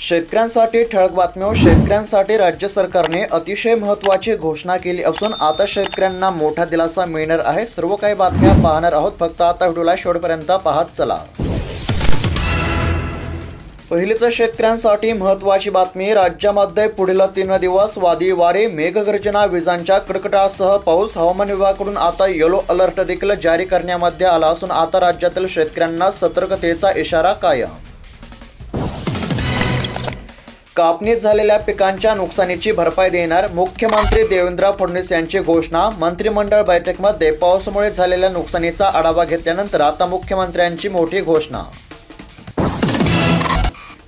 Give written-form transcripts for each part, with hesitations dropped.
शेतकऱ्यांसाठी ठळक बातम्या। शेतकऱ्यांसाठी राज्य सरकारने अतिशय महत्त्वाची घोषणा केली असून आता शेतकऱ्यांना मोठा दिलासा मिळणार आहे। सर्व काही बातम्या पाहणार आहोत, फक्त आता व्हिडिओला शेवटपर्यंत पाहत चला। पहिलीच शेतकऱ्यांसाठी महत्त्वाची बातमी। राज्यामध्ये पुढील 3 दिवस वादळी वारे, मेघगर्जना, विजांच्या कडकडाटासह पाऊस। हवामान विभागाकडून आता येलो अलर्ट देखील जारी करण्यात आला असून आता राज्यातील शेतकऱ्यांना सतर्कतेचा इशारा कायम। कापणी झालेल्या पिकांच्या नुकसानीची भरपाई देणार मुख्यमंत्री देवेंद्र फडणवीस यांची घोषणा। मंत्रिमंडळ बैठकीमध्ये पावसामुळे झालेल्या नुकसानीचा आढावा घेतल्यानंतर आता मुख्यमंत्र्यांची मोठी घोषणा।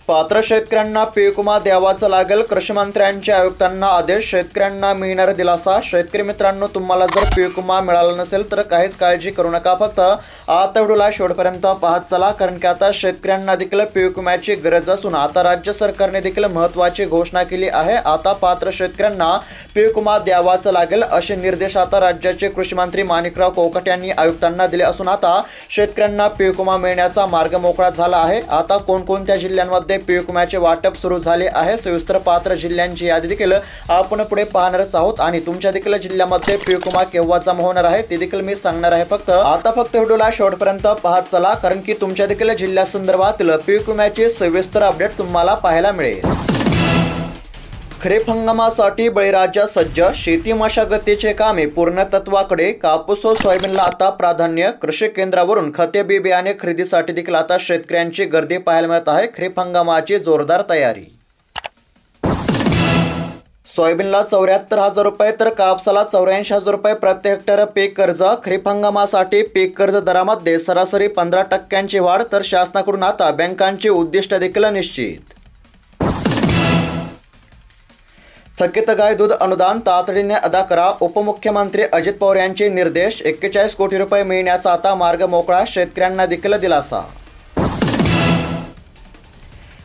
पात्र शेतकऱ्यांना पीक विमा द्यावाच लागेल, कृषी मंत्र्यांच्या आयुक्तांना आदेश। शेतकऱ्यांना मिळणार दिलासा। शेतकरी मित्रांनो, तुम्हाला जर पीक विमा मिळाला नसेल तर काहीच काळजी करू नका, फक्त आता व्हिडिओला शेवटपर्यंत पाहत चला, कारण की आता शेतकऱ्यांना देखील पीक विम्याची गरज असून आता राज्य सरकारने देखील महत्त्वाची घोषणा केली आहे। आता पात्र शेतकऱ्यांना पीक विमा द्यावाच लागेल असे निर्देश आता राज्याचे कृषी मंत्री माणिकराव कोकाटे यांनी आयुक्तांना दिले असून आता शेतकऱ्यांना पीक विमा मिळण्याचा मार्ग मोकळा झाला आहे। आता कोणकोणत्या जिल्ह्यांमध्ये पीक विम्याचे वाटप सुरू झाले आहे, सविस्तर पात्र जिल्ह्यांची यादी देखील आपण पुढे पाहणारच आहोत आणि तुमच्या देखील जिल्ह्यामध्ये पीक विमा केव्हा जमा होणार आहे ते देखील मी सांगणार आहे। फक्त व्हिडिओला शेवटपर्यंत पाहत चला, कारण की तुमच्या देखील जिल्ह्यासंदर्भातील पीक विम्याचे सविस्तर अपडेट तुम्हाला पाहायला मिळेल। खरीप हंगामासाठी बळीराजा सज्ज, शेती मशागतीचे कामे पूर्णत्वाकडे। कापूस व सोयाबीनला आता प्राधान्य। कृषी केंद्रावरून खते बी बियाणे खरेदीसाठी देखील आता शेतकऱ्यांची गर्दी पाहायला मिळत आहे। खरीप हंगामाची जोरदार तयारी। सोयाबीनला 74,000 रुपये तर कापसाला 84,000 रुपये प्रति हेक्टर पीक कर्ज। खरीप हंगामासाठी पीक कर्ज दरामध्ये सरासरी 15% वाढ, तर शासनाकडून आता बँकांची उद्दिष्ट देखील निश्चित। थकीत गाय दूध अनुदान तातडीने अदा करा, उपमुख्यमंत्री अजित पवार यांचे निर्देश। 41 कोटी रुपये मिळण्याचा आता मार्ग मोकळा, शेतकऱ्यांना देखील दिलासा।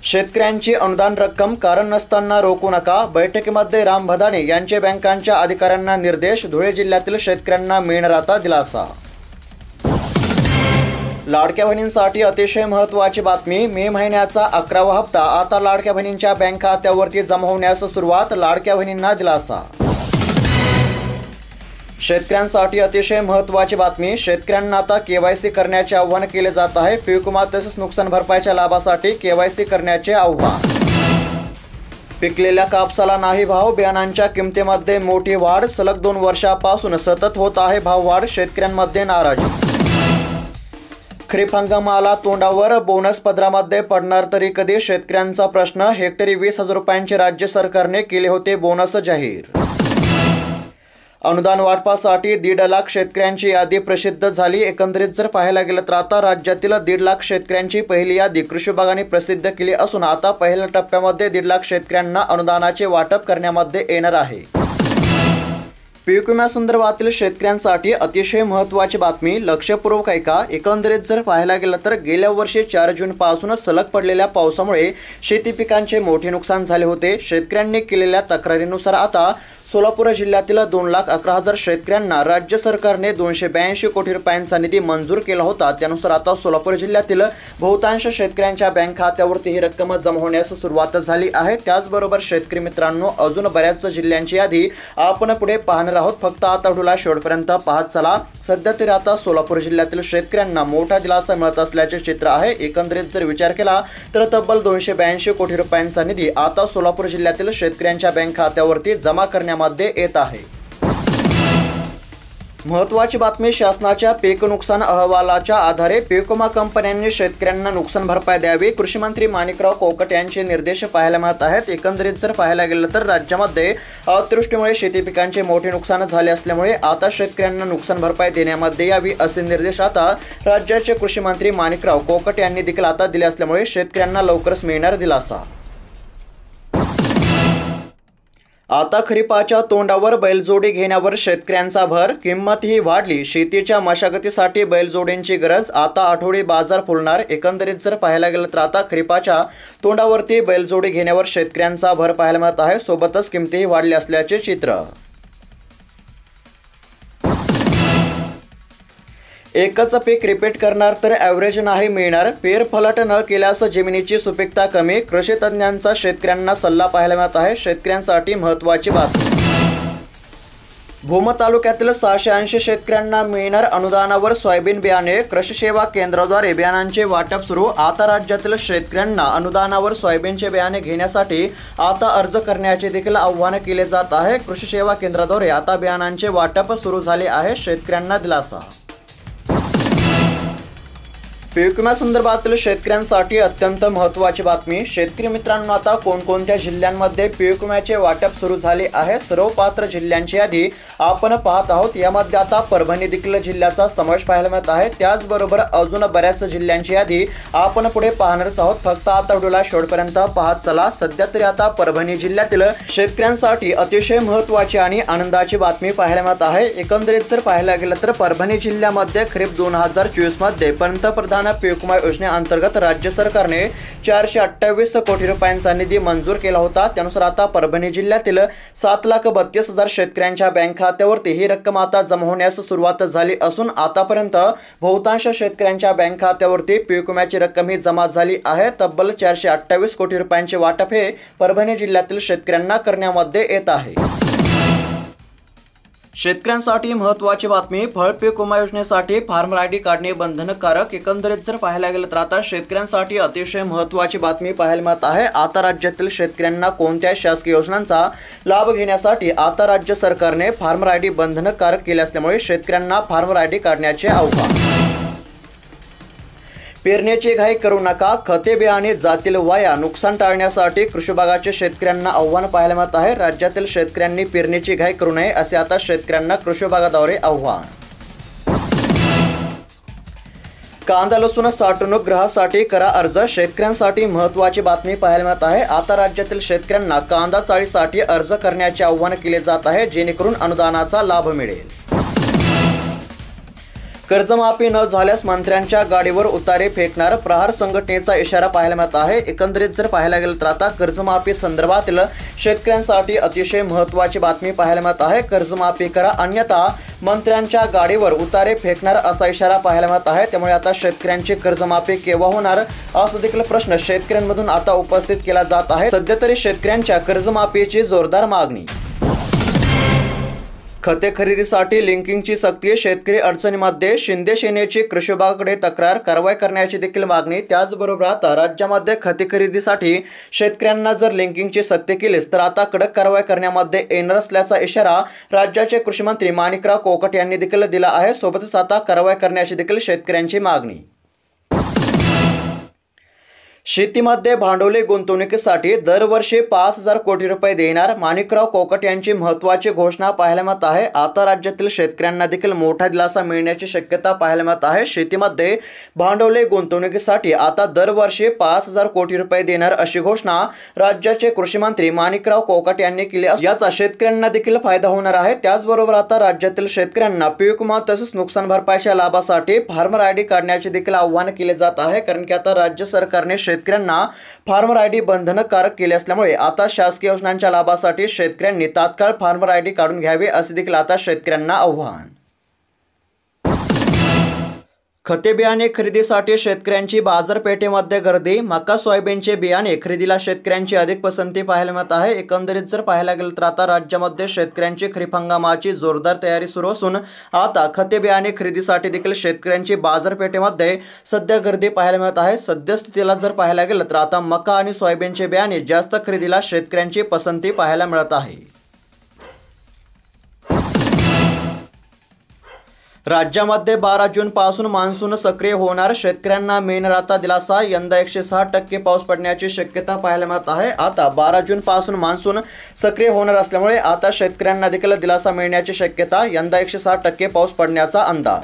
शेतकऱ्यांची अनुदान रक्कम कारण नसताना रोखू नका, बैठकीमध्ये राम भदाने यांचे बँकांच्या अधिकाऱ्यांना निर्देश। धुळे जिल्ह्यातील शेतकऱ्यांना मिळणार आता दिलासा। लाडक्या बहिणींसाठी अतिशय महत्त्वाची बातमी। मे महिन्याचा 11वा हप्ता आता लाडक्या बहिणींच्या बँक खात्यावरती जमा होण्यास सुरुवात, लाडक्या बहिणींना दिलासा। शेतकऱ्यांसाठी अतिशय महत्त्वाची बातमी। शेतकऱ्यांना आता केवायसी करण्याचे आवाहन केले जात आहे। पीक विमा तसेच नुकसान भरपाईच्या लाभासाठी केवायसी करण्याचे आवाहन। पिकलेल्या कापसाला नाही भाव, बियाणांच्या किमतीमध्ये मोठी वाढ। सलग 2 वर्षापासून सतत होत आहे भाववाढ, शेतकऱ्यांमध्ये नाराजी। खरीप हंगामाला तोंडावर, बोनस पदरामध्ये पडणार तरी कधी, शेतकऱ्यांचा प्रश्न। हेक्टरी 20,000 रुपयांचे राज्य सरकारने केले होते बोनस जाहीर। अनुदान वाटपासाठी 1.5 लाख शेतकऱ्यांची यादी प्रसिद्ध झाली। एकंदरीत जर पाहायला गेलं तर आता राज्यातील 1.5 लाख शेतकऱ्यांची पहिली यादी कृषी विभागाने प्रसिद्ध केली असून आता पहिल्या टप्प्यामध्ये 1.5 लाख शेतकऱ्यांना अनुदानाचे वाटप करण्यामध्ये येणार आहे। पीक विम्यासंदर्भातील शेतकऱ्यांसाठी अतिशय महत्त्वाची बातमी, लक्षपूर्वक ऐका। एकंदरीत जर पाहायला गेलं तर गेल्या वर्षी 4 जूनपासून सलग पडलेल्या पावसामुळे शेती पिकांचे मोठे नुकसान झाले होते। शेतकऱ्यांनी केलेल्या तक्रारीनुसार आता सोलापूर जिल्ह्यातील 2,11,000 शेतकऱ्यांना राज्य सरकारने 282 कोटी रुपयांचा निधी मंजूर केला होता। त्यानुसार आता सोलापूर जिल्ह्यातील बहुतांश शेतकऱ्यांच्या बँक खात्यावरती ही रक्कम जमा होण्यास सुरुवात झाली आहे। त्याचबरोबर शेतकरी मित्रांनो, अजून बऱ्याच जिल्ह्यांची यादी आपण पुढे पाहणार आहोत, फक्त आता व्हिडिओला शेवटपर्यंत पाहत चला। सध्या तरी आता सोलापूर जिल्ह्यातील शेतकऱ्यांना मोठा दिलासा मिळत असल्याचे चित्र आहे। एकंदरीत जर विचार केला तर तब्बल 282 कोटी रुपयांचा निधी आता सोलापूर जिल्ह्यातील शेतकऱ्यांच्या बँक खात्यावरती जमा करण्यामध्ये येत आहे। महत्त्वाची बातमी, शासनाच्या पीक नुकसान अहवालाच्या आधारे पीक विमा कंपन्यांनी शेतकऱ्यांना नुकसान भरपाई द्यावी, कृषी मंत्री माणिकराव कोकाटे यांचे निर्देश पाहायला मिळत आहेत। एकंदरीत जर पाहायला गेलं तर राज्यामध्ये अतिवृष्टीमुळे शेती पिकांचे मोठे नुकसान झाले असल्यामुळे आता शेतकऱ्यांना नुकसान भरपाई देण्यामध्ये यावी असे निर्देश आता राज्याचे कृषी मंत्री माणिकराव कोकाटे यांनी देखील आता दिले असल्यामुळे शेतकऱ्यांना लवकरच मिळणार दिलासा। आता खरीपाच्या तोंडावर बैलजोडी घेण्यावर शेतकऱ्यांचा भर, किंमतही वाढली। शेतीच्या मशागतीसाठी बैलजोडींची गरज, आता आठवडी बाजार फुलणार। एकंदरीत जर पाहायला गेलं तर आता खरीपाच्या तोंडावरती बैलजोडी घेण्यावर शेतकऱ्यांचा भर पाहायला मिळत आहे, सोबतच किमतीही वाढली असल्याचे चित्र। एकच पीक रिपीट करणार तर ॲव्हरेज नाही मिळणार. फेरफलाट न केल्यास जमिनीची सुपीकता कमी. कृषी तज्ज्ञांचा शेतकऱ्यांना सल्ला पाहायला मिळत आहे. शेतकऱ्यांसाठी महत्त्वाची बातमी. भूम तालुक्यातील 680 शेतकऱ्यांना मिळणार अनुदानावर सोयाबीन बियाणे. कृषी सेवा केंद्राद्वारे बियाणांचे वाटप सुरू. आता राज्यातील शेतकऱ्यांना अनुदानावर सोयाबीनचे बियाणे घेण्यासाठी आता अर्ज करण्याचे देखील आवाहन केले जात आहे. कृषी सेवा केंद्राद्वारे आता बियाणांचे वाटप सुरू झाले आहे. शेतकऱ्यांना दिलासा. पीक विम्यासंदर्भातील शेतकऱ्यांसाठी अत्यंत महत्त्वाची बातमी. शेतकरी मित्रांनो, आता कोणकोणत्या जिल्ह्यांमध्ये पीक विम्याचे वाटप सुरू झाले आहे, सर्व पात्र जिल्ह्यांची यादी आपण पाहत आहोत. यामध्ये आता परभणी देखील जिल्ह्याचा समावेश पाहायला मिळत आहे. त्याचबरोबर अजून बऱ्याच जिल्ह्यांची यादी आपण पुढे पाहणारच आहोत. फक्त आता व्हिडिओला शेवटपर्यंत पाहत चला. सध्या तरी आता परभणी जिल्ह्यातील शेतकऱ्यांसाठी अतिशय महत्त्वाची आणि आनंदाची बातमी पाहायला मिळत आहे. एकंदरीत जर पाहायला गेलं तर परभणी जिल्ह्यामध्ये खरीप 2024 मध्ये पंतप्रधान पीक विमा योजनेअंतर्गत राज्य सरकारने 428 कोटी रुपयांचा निधी मंजूर केला होता. त्यानुसार आता परभणी जिल्ह्यातील 7,32,000 शेतकऱ्यांच्या बँक खात्यावरती ही रक्कम आता जमा होण्यास सुरुवात झाली असून आतापर्यंत बहुतांश शेतकऱ्यांच्या बँक खात्यावरती पीक विम्याची रक्कम ही जमा झाली आहे. तब्बल 428 कोटी रुपयांचे वाटप हे परभणी जिल्ह्यातील शेतकऱ्यांना करण्यामध्ये येत आहे. शेतकऱ्यांसाठी महत्त्वाची बातमी. फळ पीक विमा योजनेसाठी फार्मर आयडी काढणे बंधनकारक. एकंदरीत जर पाहायला गेलं तर आता शेतकऱ्यांसाठी अतिशय महत्त्वाची बातमी पाहायला मिळत आहे. आता राज्यातील शेतकऱ्यांना कोणत्या शासकीय योजनांचा लाभ घेण्यासाठी आता राज्य सरकारने फार्मर आयडी बंधनकारक केले असल्यामुळे शेतकऱ्यांना फार्मर आयडी काढण्याचे आव्हान. पेरण्याची घाई करू नका, खते बियाणे जातील वाया. नुकसान टाळण्यासाठी कृषी विभागाचे शेतकऱ्यांना आव्हान पाहायला मिळत आहे. राज्यातील शेतकऱ्यांनी पेरण्याची घाई करू नये असे आता शेतकऱ्यांना कृषी विभागाद्वारे आव्हान. कांदा लसूण साठवणूक गृहासाठी करा अर्ज. शेतकऱ्यांसाठी महत्त्वाची बातमी पाहायला मिळत आहे. आता राज्यातील शेतकऱ्यांना कांदा चाळीसाठी अर्ज करण्याचे आव्हान केले जात आहे, जेणेकरून अनुदानाचा लाभ मिळेल. कर्जमाफी न झाल्यास मंत्र्यांच्या गाडीवर उतारे फेकणार. प्रहार संघटनेचा इशारा पाहायला मिळत आहे. एकंदरीत जर पाहायला गेलं तर आता कर्जमाफी संदर्भातील शेतकऱ्यांसाठी अतिशय महत्त्वाची बातमी पाहायला मिळत आहे. कर्जमाफी करा, अन्यथा मंत्र्यांच्या गाडीवर उतारे फेकणार असा इशारा पाहायला मिळत आहे. त्यामुळे आता शेतकऱ्यांची कर्जमाफी केव्हा होणार असा देखील प्रश्न शेतकऱ्यांमधून आता उपस्थित केला जात आहे. सध्या तरी शेतकऱ्यांच्या कर्जमाफीची जोरदार मागणी. खते खरेदीसाठी लिंकिंगची सक्ती. शेतकरी अडचणीमध्ये. शिंदे सेनेची कृषी विभागाकडे तक्रार. कारवाई करण्याची देखील मागणी. त्याचबरोबर आता राज्यामध्ये खते खरेदीसाठी शेतकऱ्यांना जर लिंकिंगची सक्ती केलीच तर आता कडक कारवाई करण्यामध्ये येणार असल्याचा इशारा राज्याचे कृषी मंत्री माणिकराव कोकाटे यांनी देखील दिला आहे. सोबतच आता कारवाई करण्याची देखील शेतकऱ्यांची मागणी. शेतीमध्ये भांडवली गुंतवणुकीसाठी दरवर्षी 5,000 कोटी रुपये देणार. माणिकराव कोकाटे यांची महत्त्वाची घोषणा पाहायला मिळत आहे. आता राज्यातील शेतकऱ्यांना देखील मोठा दिलासा मिळण्याची शक्यता पाहायला मिळत आहे. शेतीमध्ये भांडवली गुंतवणुकीसाठी आता दरवर्षी 5,000 कोटी रुपये देणार अशी घोषणा राज्याचे कृषी मंत्री माणिकराव कोकाटे यांनी केली. याचा शेतकऱ्यांना देखील फायदा होणार आहे. त्याचबरोबर आता राज्यातील शेतकऱ्यांना पीक विमा तसेच नुकसान भरपाईच्या लाभासाठी फार्मर आयडी काढण्याचे देखील आव्हान केले जात आहे. कारण की आता राज्य सरकारने शेतकऱ्यांना फार्मर आयडी बंधनकारक केले असल्यामुळे आता शासकीय योजनांच्या लाभासाठी शेतकऱ्यांनी तात्काळ फार्मर आयडी काढून घ्यावे असे देखील आता शेतकऱ्यांना आव्हान. खते बियाणे खरेदीसाठी शेतकऱ्यांची बाजारपेठेमध्ये गर्दी. मका सोयाबीनचे बियाणे खरेदीला शेतकऱ्यांची अधिक पसंती पाहायला मिळत आहे. एकंदरीत जर पाहायला गेलं तर आता राज्यामध्ये शेतकऱ्यांची खरीप हंगामाची जोरदार तयारी सुरू असून आता खते बियाणे खरेदीसाठी देखील शेतकऱ्यांची बाजारपेठेमध्ये सध्या गर्दी पाहायला मिळत आहे. सद्यस्थितीला जर पाहायला गेलं तर आता मका आणि सोयाबीनचे बियाणे जास्त खरेदीला शेतकऱ्यांची पसंती पाहायला मिळत आहे. राज्यामध्ये 12 जून पासून मान्सून सक्रिय होणार. शेतकऱ्यांना मिळणार आता दिलासा. यंदा 106% पाऊस पडण्याची शक्यता पाहायला मिळत आहे. आता 12 जून पासून मान्सून सक्रिय होणार असल्यामुळे आता शेतकऱ्यांना देखील दिलासा मिळण्याची शक्यता. यंदा 106% पाऊस पडण्याचा अंदाज.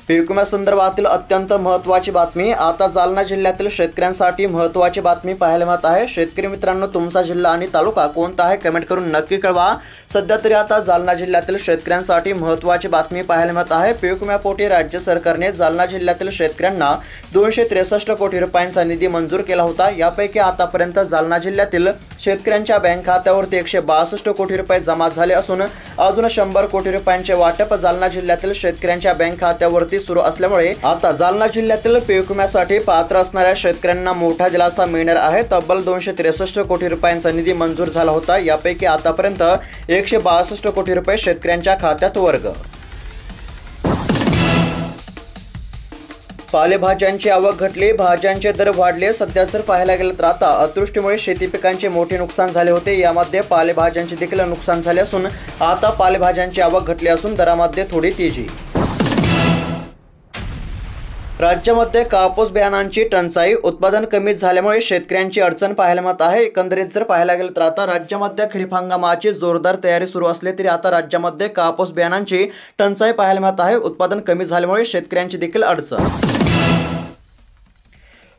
पीक विम्यासंदर्भातील अत्यंत महत्त्वाची बातमी आता जालना जिल्ह्यातील शेतकऱ्यांसाठी महत्त्वाची बातमी पाहायला मिळत आहे। शेतकरी मित्रांनो, तुमचा जिल्हा आणि तालुका कोणता आहे कमेंट करून नक्की कळवा। सध्या तरी आता जालना जिल्ह्यातील शेतकऱ्यांसाठी महत्त्वाची बातमी पाहायला मिळत आहे। पीक विम्यापोटी राज्य सरकारने जालना जिल्ह्यातील शेतकऱ्यांना 263 कोटी रुपयांचा निधी मंजूर केला होता। यापैकी आतापर्यंत जालना जिल्ह्यातील शेतकऱ्यांच्या बँक खात्यावरती 162 कोटी रुपये जमा झाले असून अजून 100 कोटी रुपयांचे वाटप जालना जिल्ह्यातील शेतकऱ्यांच्या बँक खात्यावरती सुरू असल्यामुळे आता जालना जिल्ह्यातील पीक विम्यासाठी पात्र असणाऱ्या शेतकऱ्यांना मोठा दिलासा मिळणार आहे। तब्बल 263 कोटी रुपयांचा निधी मंजूर झाला होता। यापैकी आतापर्यंत 162 कोटी रुपये शेतकऱ्यांच्या खात्यात वर्ग। पालेभाज्यांची आवक घटली, भाज्यांचे दर वाढले। सध्या जर पाहायला गेलं तर आता अतिवृष्टीमुळे शेती पिकांचे मोठे नुकसान झाले होते। यामध्ये पालेभाज्यांचे देखील नुकसान झाले असून आता पालेभाज्यांची आवक घटली असून दरामध्ये थोडी तेजी। राज्यामध्ये कापूस बियाणांची टंचाई, उत्पादन कमी झाल्यामुळे शेतकऱ्यांची अडचण पाहायला मिळत आहे। एकंदरीत जर पाहायला गेलं तर आता राज्यामध्ये खरीप हंगामाची जोरदार तयारी सुरू असली तरी आता राज्यामध्ये कापूस बियाणांची टंचाई पाहायला मिळत आहे। उत्पादन कमी झाल्यामुळे शेतकऱ्यांची देखील अडचण।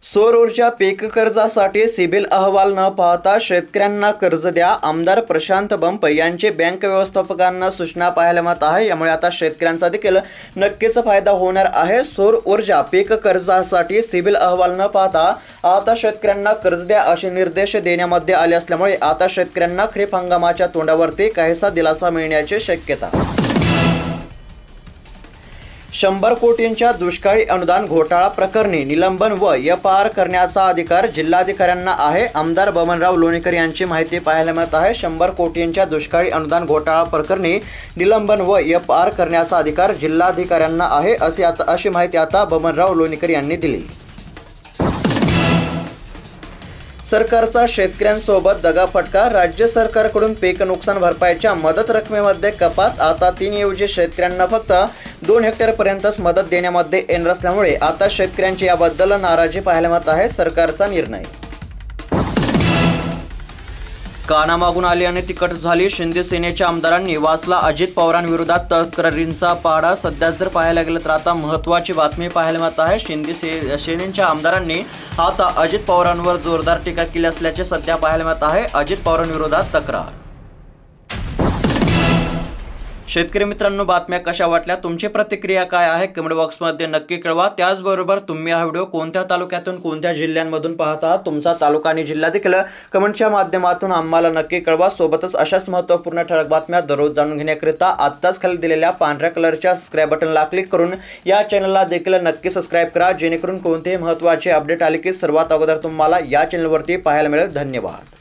सौर ऊर्जा पीक कर्जासाठी सिबिल अहवाल न पाहता शेतकऱ्यांना कर्ज द्या, आमदार प्रशांत बंप यांची बँक व्यवस्थापकांना सूचना पाहायला मिळत आहे। यामुळे आता शेतकऱ्यांचा देखील नक्कीच फायदा होणार आहे। सौर ऊर्जा पीक कर्जासाठी सिबिल अहवाल न पाहता आता शेतकऱ्यांना कर्ज द्या असे निर्देश देण्यामध्ये आले असल्यामुळे आता शेतकऱ्यांना खरीप हंगामाच्या तोंडावरती काहीसा दिलासा मिळण्याची शक्यता। 100 कोटींच्या दुष्काळी अनुदान घोटाळा प्रकरणी निलंबन व एफआर करण्याचा अधिकार जिल्हाधिकाऱ्यांना आहे। आमदार बबनराव लोणीकर यांची माहिती पाहायला मिळत आहे। 100 कोटींच्या दुष्काळी अनुदान घोटाळा प्रकरणी निलंबन व एफआर करण्याचा अधिकार जिल्हाधिकाऱ्यांना आहे अशी माहिती आता बबनराव लोणीकर यांनी दिली। सरकारचा शेतकऱ्यांसोबत दगाफटका, राज्य सरकारकडून पीक नुकसान भरपाईच्या मदत रकमेमध्ये कपात। आता 3 ऐवजी शेतकऱ्यांना फक्त 2 हेक्टरपर्यंतच मदत देण्यामध्ये येणार असल्यामुळे आता शेतकऱ्यांची याबद्दल नाराजी पाहायला मिळत आहे। सरकारचा निर्णय कानामागून आली आणि तिखट झाली। शिंदे सेनेच्या आमदारांनी वाचला अजित पवारांविरोधात तक्रारींचा पाढा। सध्या जर पाहायला गेलं तर आता महत्त्वाची बातमी पाहायला मिळत आहे। शिंदे सेनेच्या आमदारांनी आता अजित पवारांवर जोरदार टीका केली असल्याचे सध्या पाहायला मिळत आहे। अजित पवारांविरोधात तक्रार। शेतकरी मित्रांनो, बातम्या कशा वाटल्या, तुमची प्रतिक्रिया काय आहे कमेंट बॉक्समध्ये नक्की कळवा। त्याचबरोबर तुम्ही हा व्हिडिओ कोणत्या तालुक्यातून कोणत्या जिल्ह्यांमधून पाहता, तुमचा तालुका आणि जिल्हा देखील कमेंटच्या माध्यमातून आम्हाला नक्की कळवा। सोबतच अशाच महत्त्वपूर्ण ठळक बातम्या दररोज जाणून घेण्याकरिता आत्ताच खाली दिलेल्या पांढऱ्या कलरच्या सबस्क्राईब बटनला क्लिक करून या चॅनलला देखील नक्की सबस्क्राईब करा, जेणेकरून कोणतेही महत्त्वाचे अपडेट आले की सर्वात अगोदर तुम्हाला या चॅनलवरती पाहायला मिळेल। धन्यवाद।